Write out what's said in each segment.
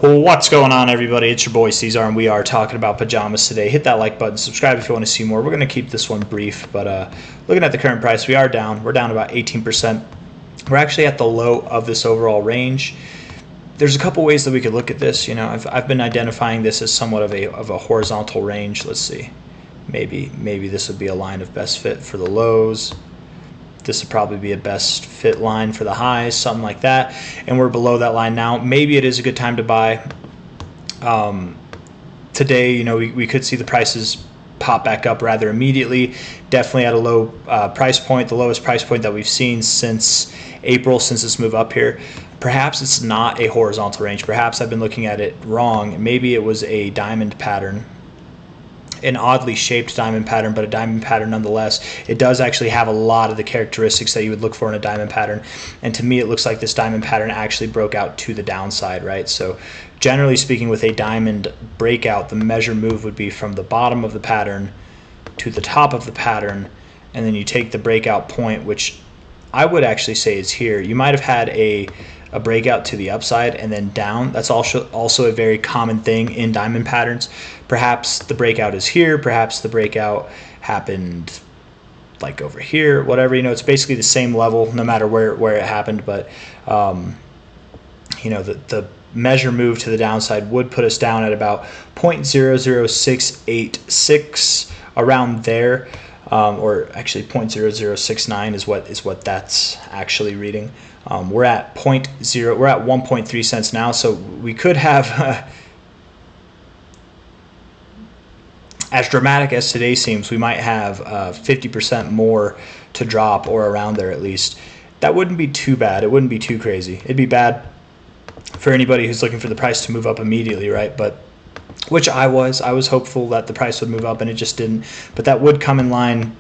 What's going on, everybody? It's your boy C-Zar, and we are talking about pajamas today. Hit that like button, subscribe if you want to see more. We're going to keep this one brief, but looking at the current price, we are down. We're down about 18%. We're actually at the low of this overall range. There's a couple ways that we could look at this. You know, I've been identifying this as somewhat of a horizontal range. Let's see. Maybe this would be a line of best fit for the lows. This would probably be a best fit line for the highs, something like that. And we're below that line now. Maybe it is a good time to buy. Today, you know, we could see the prices pop back up rather immediately. Definitely at a low price point, the lowest price point that we've seen since April, since this move up here. Perhaps it's not a horizontal range. Perhaps I've been looking at it wrong. Maybe it was a diamond pattern. An oddly shaped diamond pattern, but a diamond pattern nonetheless. It does actually have a lot of the characteristics that you would look for in a diamond pattern, and to me it looks like this diamond pattern actually broke out to the downside, right? So generally speaking, with a diamond breakout, the measure move would be from the bottom of the pattern to the top of the pattern, and then you take the breakout point, which I would actually say is here. You might have had a breakout to the upside and then down. That's also a very common thing in diamond patterns. Perhaps the breakout is here, perhaps the breakout happened like over here, whatever. You know, it's basically the same level no matter where it happened, but you know, the measure move to the downside would put us down at about 0.00686, around there. Or actually 0.0069 is what that's actually reading. We're at 1.3 cents now, so we could have, as dramatic as today seems, we might have 50% more to drop, or around there at least. That wouldn't be too bad. It wouldn't be too crazy. It'd be bad for anybody who's looking for the price to move up immediately, right? But which I was hopeful that the price would move up, and it just didn't. But that would come in line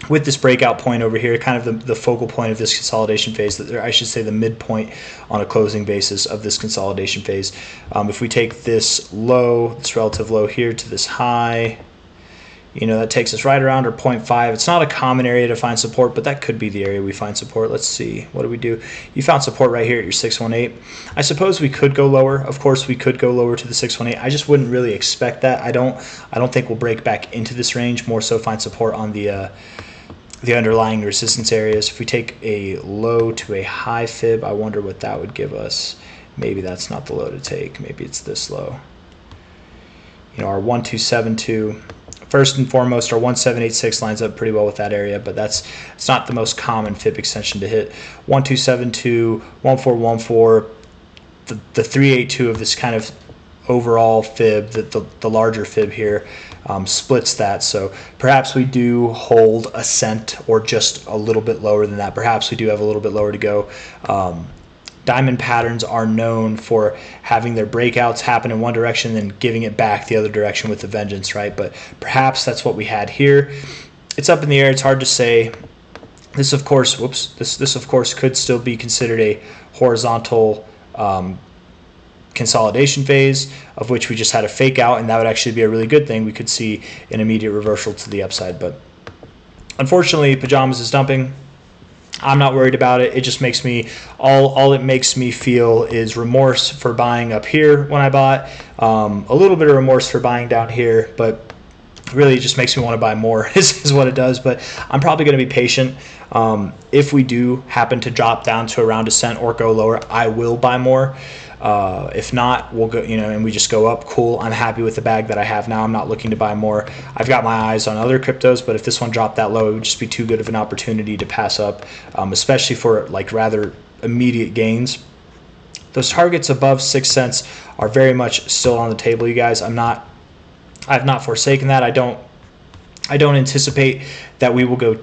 with this breakout point over here, kind of the focal point of this consolidation phase, I should say the midpoint on a closing basis of this consolidation phase. If we take this low, this relative low here, to this high, you know, that takes us right around our 0.5. It's not a common area to find support, but that could be the area we find support. Let's see. What do we do? You found support right here at your 618. I suppose we could go lower. Of course, we could go lower to the 618. I just wouldn't really expect that. I don't think we'll break back into this range. More so find support on the underlying resistance areas. If we take a low to a high fib, I wonder what that would give us. Maybe that's not the low to take. Maybe it's this low. You know, our 1272. First and foremost, our 1786 lines up pretty well with that area, but it's not the most common fib extension to hit. 1272, 1414, the 382 of this kind of overall fib, the larger fib here, splits that. So perhaps we do hold a cent or just a little bit lower than that. Perhaps we do have a little bit lower to go. Diamond patterns are known for having their breakouts happen in one direction and then giving it back the other direction with a vengeance, right? But perhaps that's what we had here. It's up in the air. It's hard to say. This, of course, this of course could still be considered a horizontal consolidation phase, of which we just had a fake out, and that would actually be a really good thing. We could see an immediate reversal to the upside, but unfortunately, Pajamas is dumping. I'm not worried about it. It just makes me, all it makes me feel is remorse for buying up here when I bought, a little bit of remorse for buying down here, but really it just makes me want to buy more is what it does. But I'm probably going to be patient. If we do happen to drop down to around a cent or go lower, I will buy more. If not, we'll go, you know, and we just go up. Cool. I'm happy with the bag that I have now. I'm not looking to buy more. I've got my eyes on other cryptos, but if this one dropped that low, it would just be too good of an opportunity to pass up, especially for like rather immediate gains. Those targets above 6 cents are very much still on the table, you guys. I've not forsaken that. I don't anticipate that we will go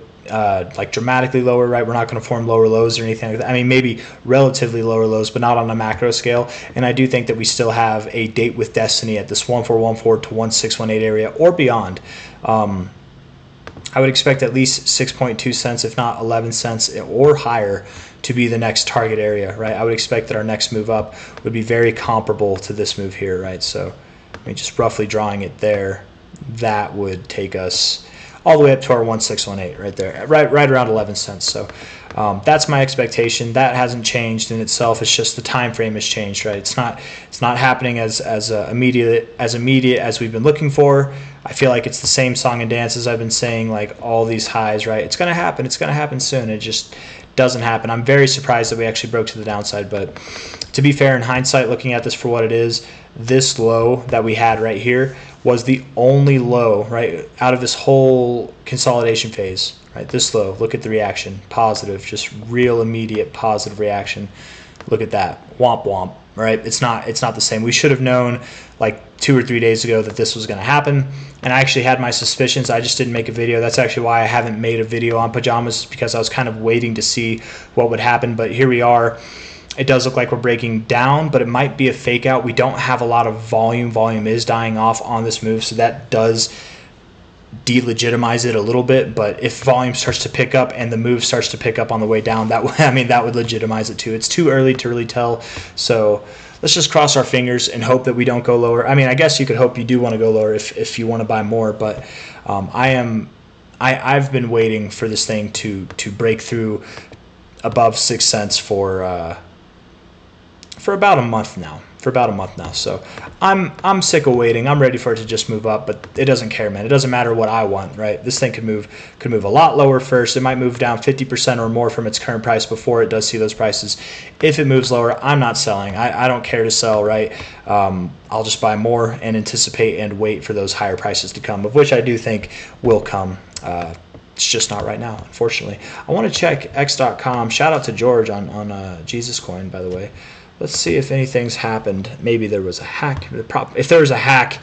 like dramatically lower, right? We're not going to form lower lows or anything like that. I mean, maybe relatively lower lows, but not on a macro scale. And I do think that we still have a date with destiny at this 1414 to 1618 area or beyond. I would expect at least 6.2 cents, if not 11 cents or higher, to be the next target area, right? I would expect that our next move up would be very comparable to this move here, right? So I mean, just roughly drawing it there, that would take us all the way up to our 1618 right there, right around 11 cents. So That's my expectation. That hasn't changed in itself. It's just the time frame has changed, right? It's not happening as immediate as we've been looking for. I feel like it's the same song and dance as I've been saying, like all these highs, right? It's going to happen. It's going to happen soon. It just doesn't happen. I'm very surprised that we actually broke to the downside, but to be fair, in hindsight, looking at this for what it is, this low that we had right here was the only low, right, out of this whole consolidation phase, right? This low, look at the reaction, positive, just real immediate positive reaction. Look at that, womp womp, right? It's not the same. We should have known like 2 or 3 days ago that this was going to happen, and I actually had my suspicions. I just didn't make a video. That's actually why I haven't made a video on pajamas, because I was kind of waiting to see what would happen, but here we are. It does look like we're breaking down, but it might be a fake out. We don't have a lot of volume. Volume is dying off on this move, so that does delegitimize it a little bit. But if volume starts to pick up and the move starts to pick up on the way down, that would legitimize it too. It's too early to really tell. So let's just cross our fingers and hope that we don't go lower. I mean, I guess you could hope you do want to go lower if you want to buy more, but I've been waiting for this thing to break through above 6 cents for about a month now. So I'm sick of waiting. I'm ready for it to just move up, but it doesn't care, man. It doesn't matter what I want, right? This thing could move a lot lower first. It might move down 50% or more from its current price before it does see those prices. If it moves lower, I'm not selling. I don't care to sell, right? I'll just buy more and anticipate and wait for those higher prices to come, of which I do think will come. It's just not right now, unfortunately. I want to check x.com. Shout out to George on Jesus Coin, by the way. Let's see if anything's happened. Maybe there was a hack. If there was a hack,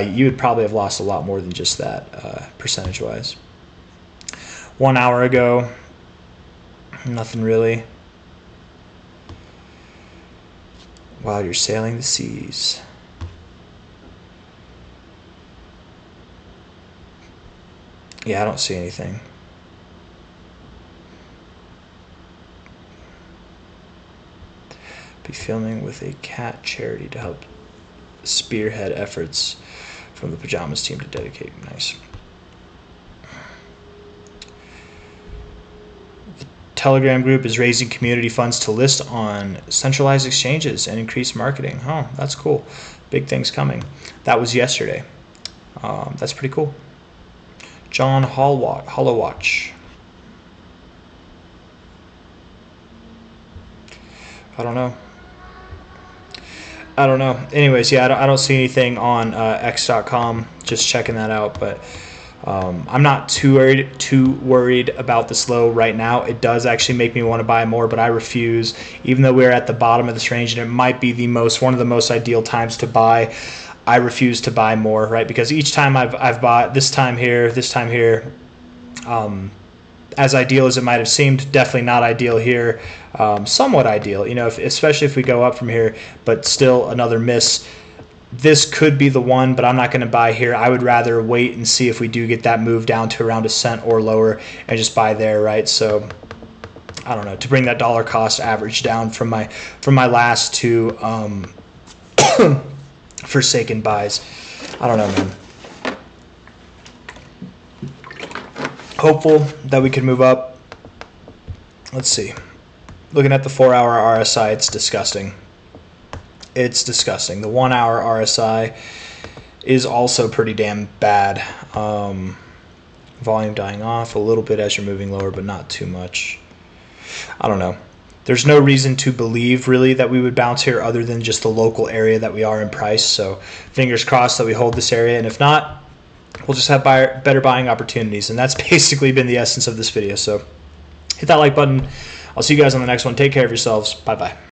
you would probably have lost a lot more than just that, percentage-wise. 1 hour ago, nothing really. While you're sailing the seas. Yeah, I don't see anything. Be filming with a cat charity to help spearhead efforts from the Pajamas team to dedicate. Nice. The Telegram group is raising community funds to list on centralized exchanges and increase marketing. Oh, that's cool. Big things coming. That was yesterday. That's pretty cool. John Hollowatch. I don't know. Anyways, yeah, I don't see anything on x.com. Just checking that out, but I'm not too worried about this low right now. It does actually make me want to buy more, but I refuse. Even though we're at the bottom of this range and it might be one of the most ideal times to buy, I refuse to buy more, right? Because each time I've bought, this time here, as ideal as it might have seemed, definitely not ideal here. Somewhat ideal, you know, especially if we go up from here, but still another miss. This could be the one, but I'm not going to buy here. I would rather wait and see if we do get that move down to around a cent or lower and just buy there, right? So I don't know, to bring that dollar cost average down from my last two forsaken buys. I don't know, man. Hopeful that we can move up. Let's see. Looking at the 4-hour RSI, it's disgusting. It's disgusting. The 1-hour RSI is also pretty damn bad. Volume dying off a little bit as you're moving lower, but not too much. I don't know. There's no reason to believe really that we would bounce here other than just the local area that we are in price. So fingers crossed that we hold this area, and if not, we'll just have better buying opportunities. And that's basically been the essence of this video. So hit that like button. I'll see you guys on the next one. Take care of yourselves. Bye-bye.